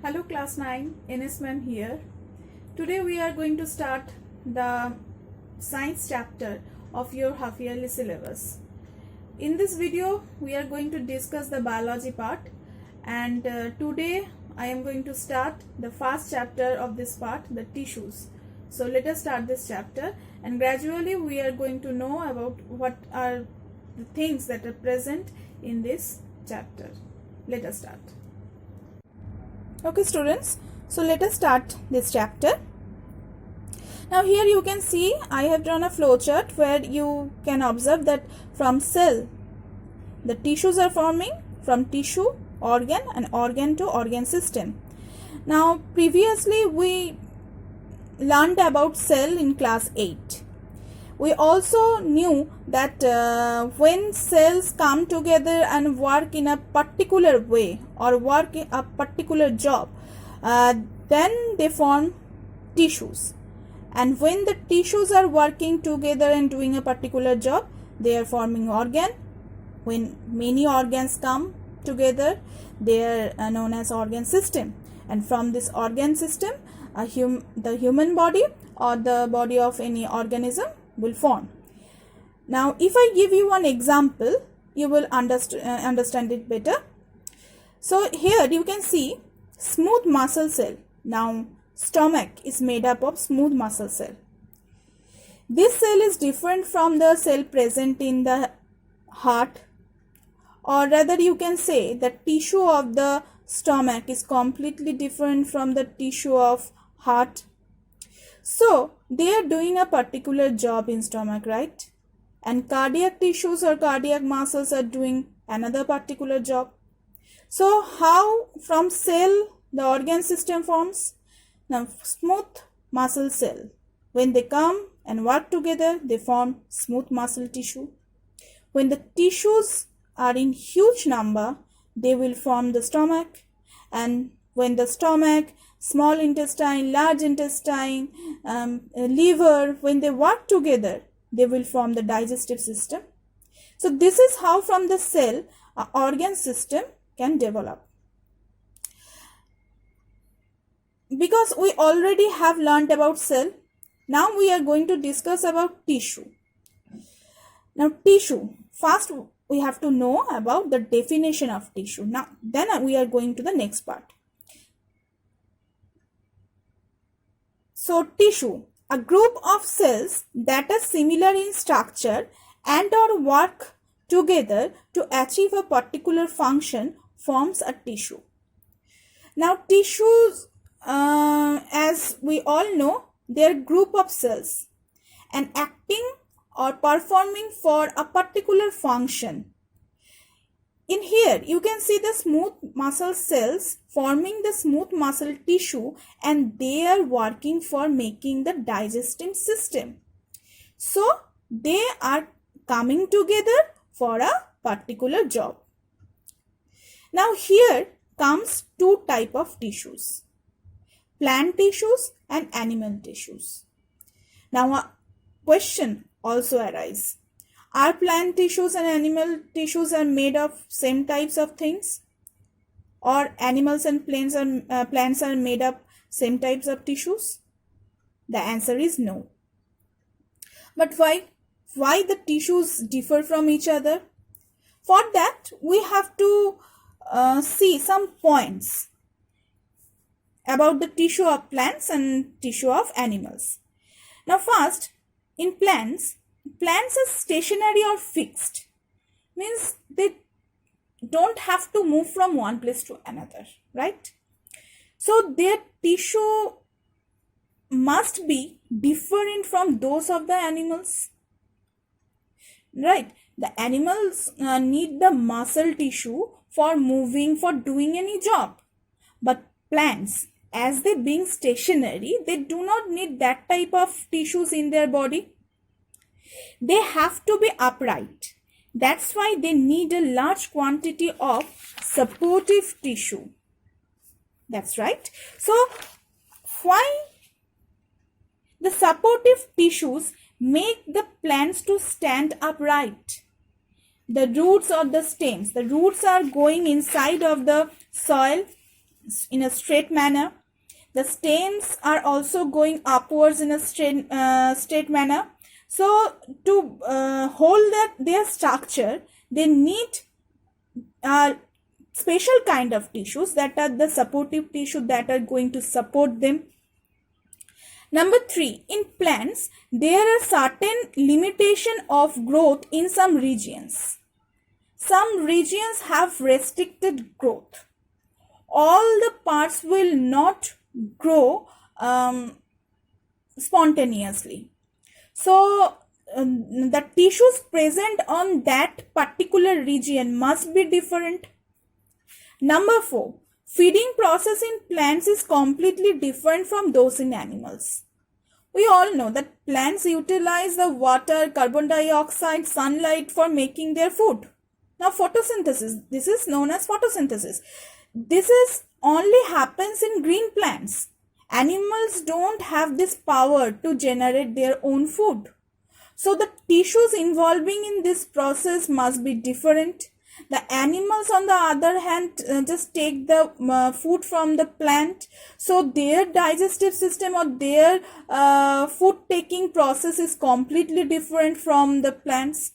Hello class 9, NS ma'am here. Today we are going to start the science chapter of your half yearly syllabus. In this video we are going to discuss the biology part, and today I am going to start the first chapter of this part, the tissues. So let us start this chapter, and gradually we are going to know about what are the things that are present in this chapter. Let us start. Okay students, so let us start this chapter. Now here you can see I have drawn a flowchart where you can observe that from cell the tissues are forming, from tissue, organ, and organ to organ system. Now previously we learned about cell in class 8. We also knew that when cells come together and work in a particular way or work in a particular job, then they form tissues. And when the tissues are working together and doing a particular job, they are forming organ. When many organs come together, they are known as organ system. And from this organ system, the human body or the body of any organism will form. Now if I give you one example, you will understand it better. So here you can see smooth muscle cell. Now stomach is made up of smooth muscle cell. This cell is different from the cell present in the heart, or rather you can say the tissue of the stomach is completely different from the tissue of heart. So they are doing a particular job in stomach, right? And cardiac tissues or cardiac muscles are doing another particular job. So how from cell the organ system forms? Now smooth muscle cell, when they come and work together, they form smooth muscle tissue. When the tissues are in huge number, they will form the stomach. And when the stomach, small intestine, large intestine, liver, when they work together, they will form the digestive system. So this is how from the cell an organ system can develop. Because we already have learned about cell, now we are going to discuss about tissue. Now tissue, first we have to know about the definition of tissue. Now then we are going to the next part. So tissue, a group of cells that are similar in structure and or work together to achieve a particular function forms a tissue. Now tissues, as we all know, they are group of cells and acting or performing for a particular function. In here, you can see the smooth muscle cells forming the smooth muscle tissue, and they are working for making the digestive system. So, they are coming together for a particular job. Now, here comes two types of tissues, plant tissues and animal tissues. Now, a question also arises. Are plant tissues and animal tissues are made of same types of things? Or animals and plants are made of same types of tissues? The answer is no. But why? Why the tissues differ from each other? For that, we have to see some points about the tissue of plants and tissue of animals. Now first, in plants are stationary or fixed, means they don't have to move from one place to another, right? So their tissue must be different from those of the animals, right? The animals need the muscle tissue for moving, for doing any job, but plants, as they being stationary, they do not need that type of tissues in their body. They have to be upright. That's why they need a large quantity of supportive tissue. That's right. So, why the supportive tissues make the plants to stand upright? The roots or the stems, the roots are going inside of the soil in a straight manner. The stems are also going upwards in a straight manner. So to hold their structure, they need special kind of tissues that are the supportive tissue that are going to support them. Number 3, in plants, there are certain limitation of growth in some regions. Some regions have restricted growth. All the parts will not grow spontaneously. So the tissues present on that particular region must be different. Number 4, feeding process in plants is completely different from those in animals. We all know that plants utilize the water, carbon dioxide, sunlight for making their food. Now photosynthesis, this is known as photosynthesis. This is only happens in green plants. Animals don't have this power to generate their own food. So the tissues involving in this process must be different. The animals, on the other hand, just take the food from the plant. So their digestive system or their food taking process is completely different from the plants.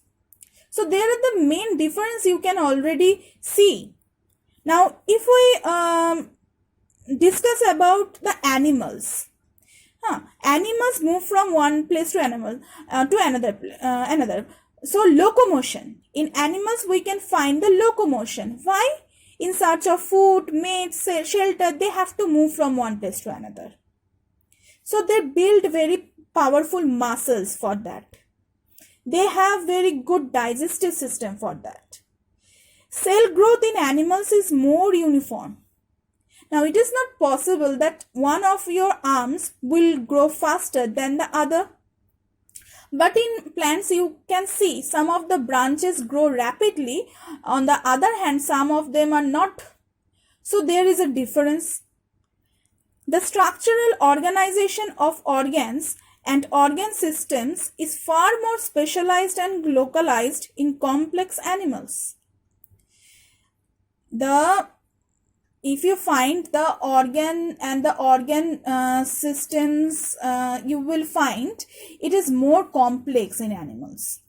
So there are the main difference you can already see. Now, if we discuss about the animals, animals move from one place to another. So locomotion. In animals, we can find the locomotion. Why? In search of food, mates, shelter, they have to move from one place to another. So they build very powerful muscles for that. They have very good digestive system for that. Cell growth in animals is more uniform. Now it is not possible that one of your arms will grow faster than the other. But in plants you can see some of the branches grow rapidly. On the other hand, some of them are not. So there is a difference. The structural organization of organs and organ systems is far more specialized and localized in complex animals. If you find the organ and the organ systems, you will find it is more complex in animals.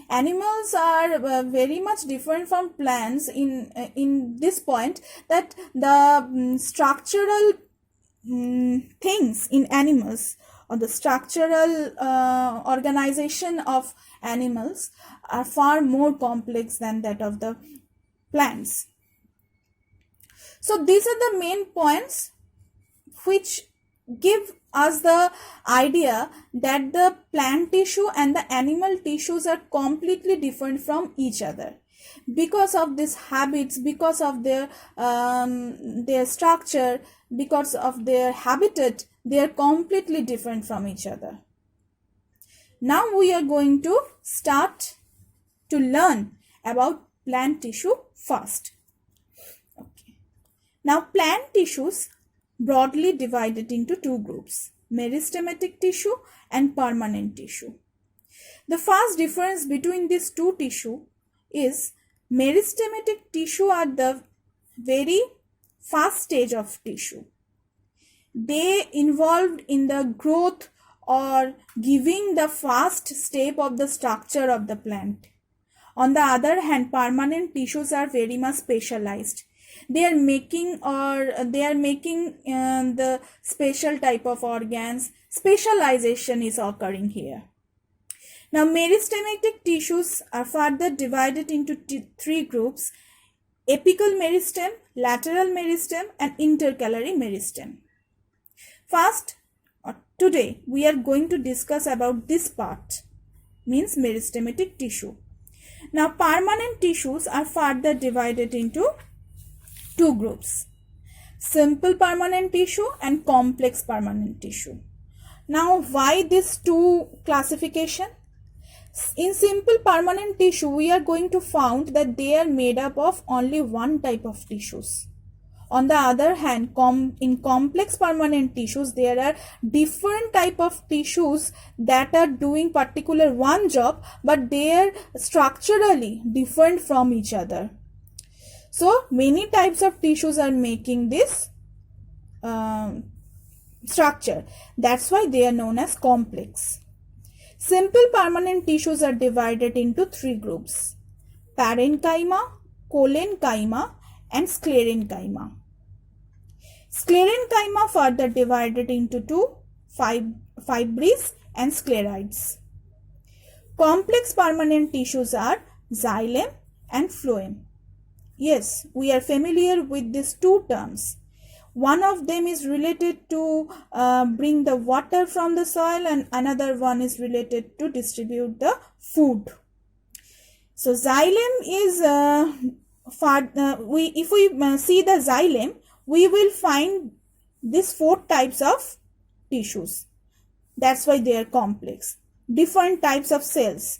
Animals are very much different from plants in this point, that the structural things in animals, or the structural organization of animals, are far more complex than that of the plants. So these are the main points which give us the idea that the plant tissue and the animal tissues are completely different from each other. Because of these habits, because of their structure, because of their habitat, they are completely different from each other. Now we are going to start to learn about plant tissue first. Now plant tissues broadly divided into two groups, meristematic tissue and permanent tissue. The first difference between these two tissues is meristematic tissue are the very first stage of tissue. They involved in the growth or giving the first step of the structure of the plant. On the other hand, permanent tissues are very much specialized. They are making the special type of organs. Specialization is occurring here. Now meristematic tissues are further divided into three groups: apical meristem, lateral meristem and intercalary meristem. First, today we are going to discuss about this part, means meristematic tissue. Now permanent tissues are further divided into two groups: simple permanent tissue and complex permanent tissue. Now why these two classification? In simple permanent tissue, we are going to find that they are made up of only one type of tissues. On the other hand, in complex permanent tissues, there are different type of tissues that are doing particular one job, but they are structurally different from each other. So many types of tissues are making this structure. That's why they are known as complex. Simple permanent tissues are divided into three groups: parenchyma, collenchyma, and sclerenchyma. Sclerenchyma further divided into two: fibres and sclerites. Complex permanent tissues are xylem and phloem. Yes, we are familiar with these two terms. One of them is related to bring the water from the soil, and another one is related to distribute the food. So xylem is if we see the xylem, we will find these four types of tissues. That's why they are complex. Different types of cells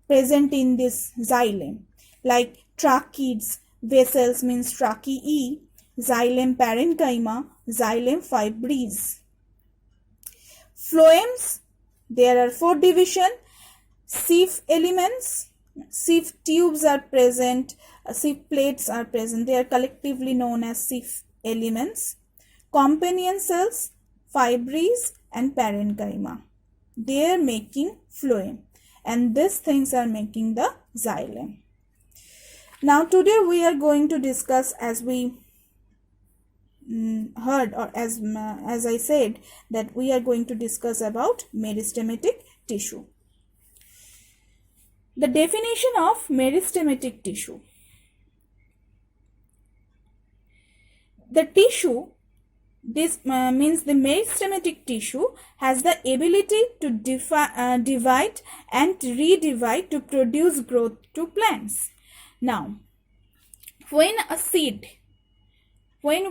present in this xylem, like tracheids, vessels means trachea, xylem parenchyma, xylem fibres. Phloems, there are four divisions: sieve elements, sieve tubes are present, sieve plates are present. They are collectively known as sieve elements. Companion cells, fibres, and parenchyma. They are making phloem, and these things are making the xylem. Now today we are going to discuss, as we heard, or as I said, that we are going to discuss about meristematic tissue. The definition of meristematic tissue. The tissue, this means the meristematic tissue has the ability to divide and redivide to produce growth to plants. Now, when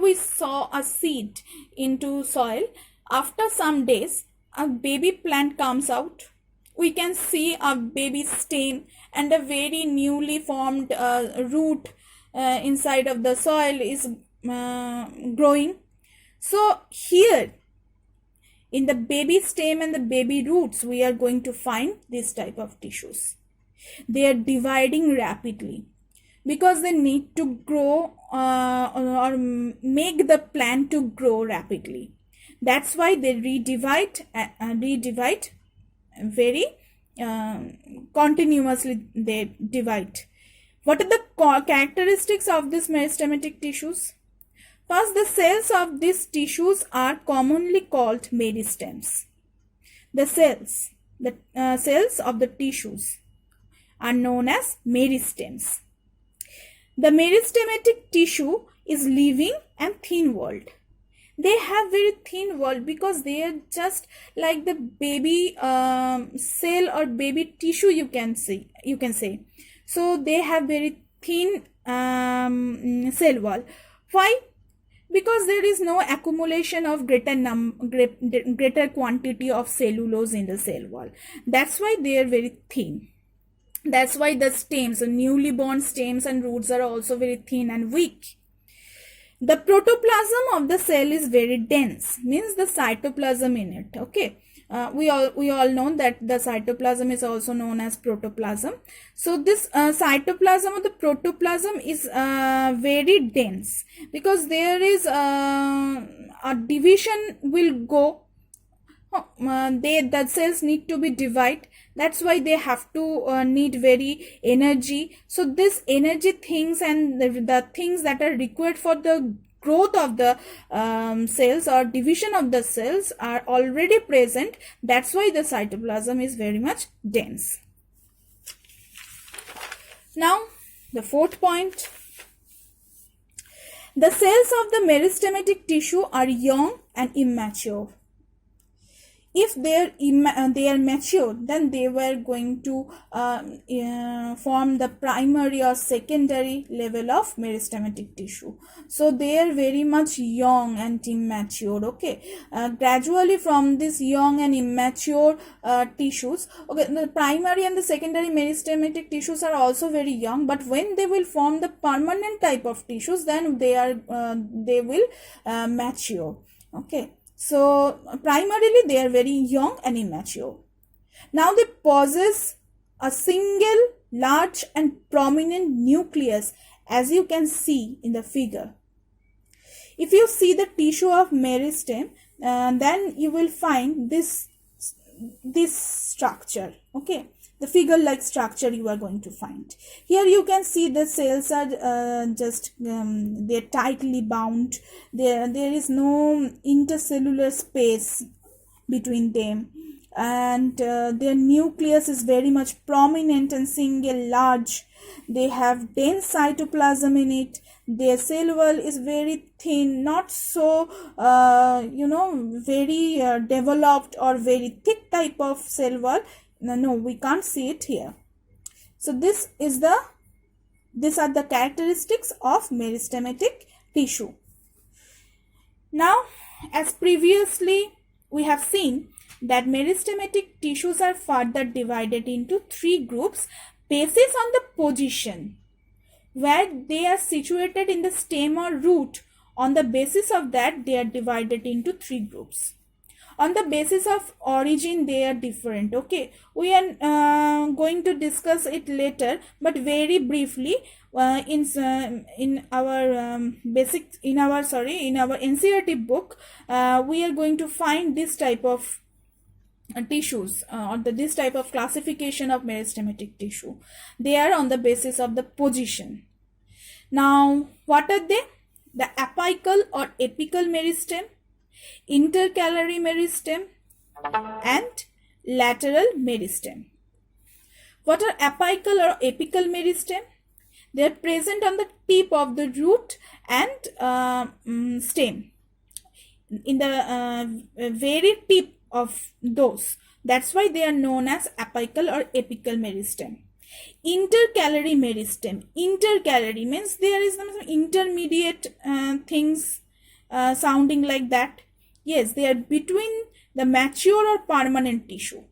we sow a seed into soil, after some days a baby plant comes out. We can see a baby stem and a very newly formed root inside of the soil is growing. So here in the baby stem and the baby roots, we are going to find this type of tissues. They are dividing rapidly because they need to grow or make the plant to grow rapidly. That's why they redivide very continuously. They divide. What are the characteristics of these meristematic tissues? First, the cells of these tissues are commonly called meristems. The cells of the tissues are known as meristems. The meristematic tissue is living and thin-walled. They have very thin wall because they are just like the baby cell or baby tissue, you can say. So they have very thin cell wall. Why? Because there is no accumulation of greater quantity of cellulose in the cell wall. That's why they are very thin. That's why the stems, the newly born stems and roots are also very thin and weak. The protoplasm of the cell is very dense, means the cytoplasm in it. Okay, we all know that the cytoplasm is also known as protoplasm. So this cytoplasm or the protoplasm is very dense because there is a division will go. The cells need to be divided. That's why they have to need very energy. So this energy things and the things that are required for the growth of the cells or division of the cells are already present. That's why the cytoplasm is very much dense. Now the fourth point. The cells of the meristematic tissue are young and immature. If they are mature, then they were going to form the primary or secondary level of meristematic tissue. So they are very much young and immature. Okay, gradually from this young and immature tissues, okay, the primary and the secondary meristematic tissues are also very young, but when they will form the permanent type of tissues, then they will mature. Okay. So primarily they are very young and immature. Now they possess a single large and prominent nucleus as you can see in the figure. If you see the tissue of meristem, then you will find this structure. Okay, the figure like structure you are going to find. Here you can see the cells are they're tightly bound. There is no intercellular space between them, and their nucleus is very much prominent and single large. They have dense cytoplasm in it. Their cell wall is very thin, not so very developed or very thick type of cell wall. No, we can't see it here. So these are the characteristics of meristematic tissue. Now, as previously we have seen that meristematic tissues are further divided into 3 groups basis on the position where they are situated in the stem or root. On the basis of that, they are divided into 3 groups. On the basis of origin, they are different. Okay, we are going to discuss it later, but very briefly, in our NCERT book, we are going to find this type of tissues or this type of classification of meristematic tissue. They are on the basis of the position. Now, what are they? The apical or apical meristem, intercalary meristem, and lateral meristem. What are apical or apical meristem? They are present on the tip of the root and stem, in the very tip of those. That's why they are known as apical or apical meristem. Intercalary meristem. Intercalary means there is some intermediate things sounding like that. Yes, they are between the mature or permanent tissue.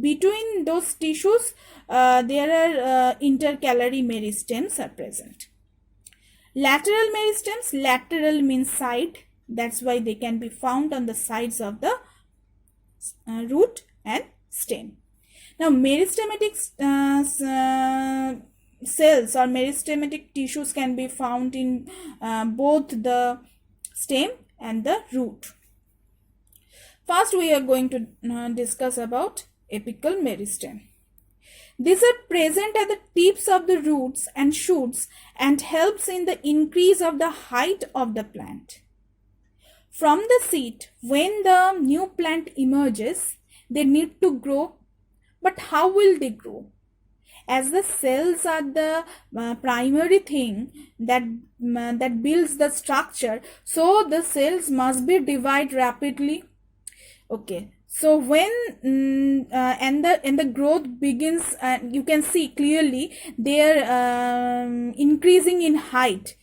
Between those tissues, there are intercalary meristems are present. Lateral meristems. Lateral means side. That's why they can be found on the sides of the root and stem. Now, meristematic cells or meristematic tissues can be found in both the stem and the root. First, we are going to discuss about apical meristem. These are present at the tips of the roots and shoots and helps in the increase of the height of the plant. From the seed, when the new plant emerges, they need to grow. But how will they grow? As the cells are the primary thing that builds the structure, so the cells must be divided rapidly. Okay, so when and the growth begins, you can see clearly they are increasing in height.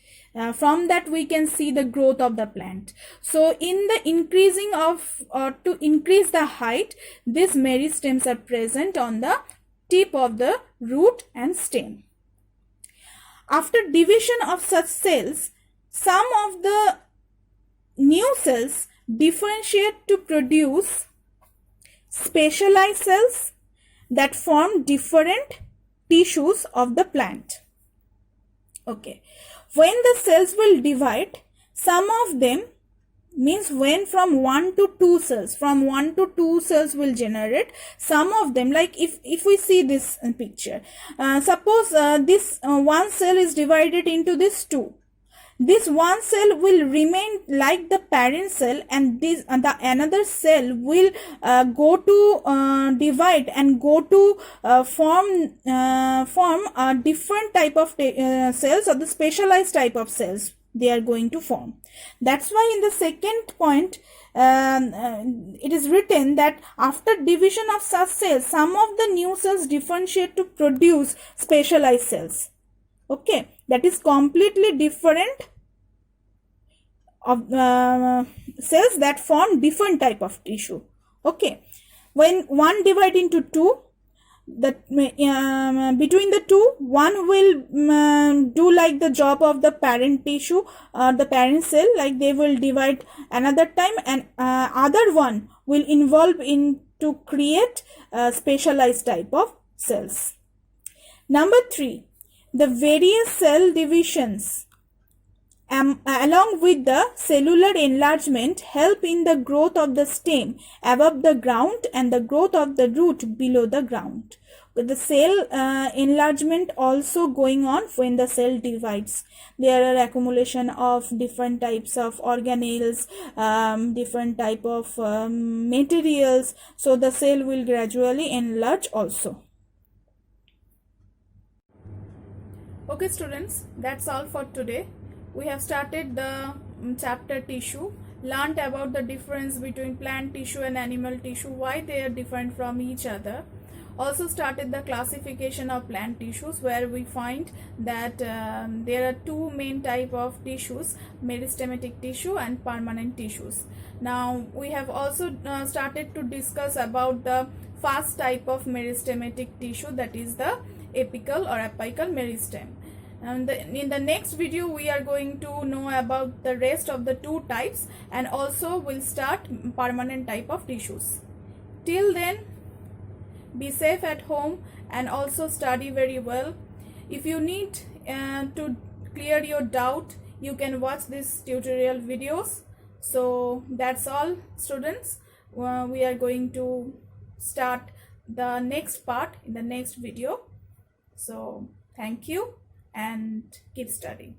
From that we can see the growth of the plant. So in the increasing of to increase the height, these meristems are present on the tip of the root and stem. After division of such cells, some of the new cells differentiate to produce specialized cells that form different tissues of the plant. Okay. When the cells will divide, some of them means when from 1 to 2 cells, will generate. Some of them, like if we see this picture, suppose this one cell is divided into this 2. This one cell will remain like the parent cell, and this the another cell will go to divide and go to form a different type of cells, or the specialized type of cells they are going to form. That's why in the second point it is written that after division of such cells, some of the new cells differentiate to produce specialized cells. Okay, that is completely different of cells that form different type of tissue. Okay, when one divide into 2, that between the 2, one will do like the job of the parent tissue, the parent cell, like they will divide another time, and other one will involve in to create a specialized type of cells. Number 3, The various cell divisions along with the cellular enlargement help in the growth of the stem above the ground and the growth of the root below the ground. With the cell enlargement also going on when the cell divides. There are accumulation of different types of organelles, different type of materials, so the cell will gradually enlarge also. Okay students, that's all for today. We have started the chapter tissue, learned about the difference between plant tissue and animal tissue, why they are different from each other. Also started the classification of plant tissues, where we find that there are two main type of tissues, meristematic tissue and permanent tissues. Now we have also started to discuss about the first type of meristematic tissue, that is the apical or apical meristem. And in the next video we are going to know about the rest of the two types, and also we'll start permanent type of tissues. Till then, be safe at home and also study very well. If you need to clear your doubt, you can watch these tutorial videos. So that's all students. We are going to start the next part in the next video. So thank you and keep studying.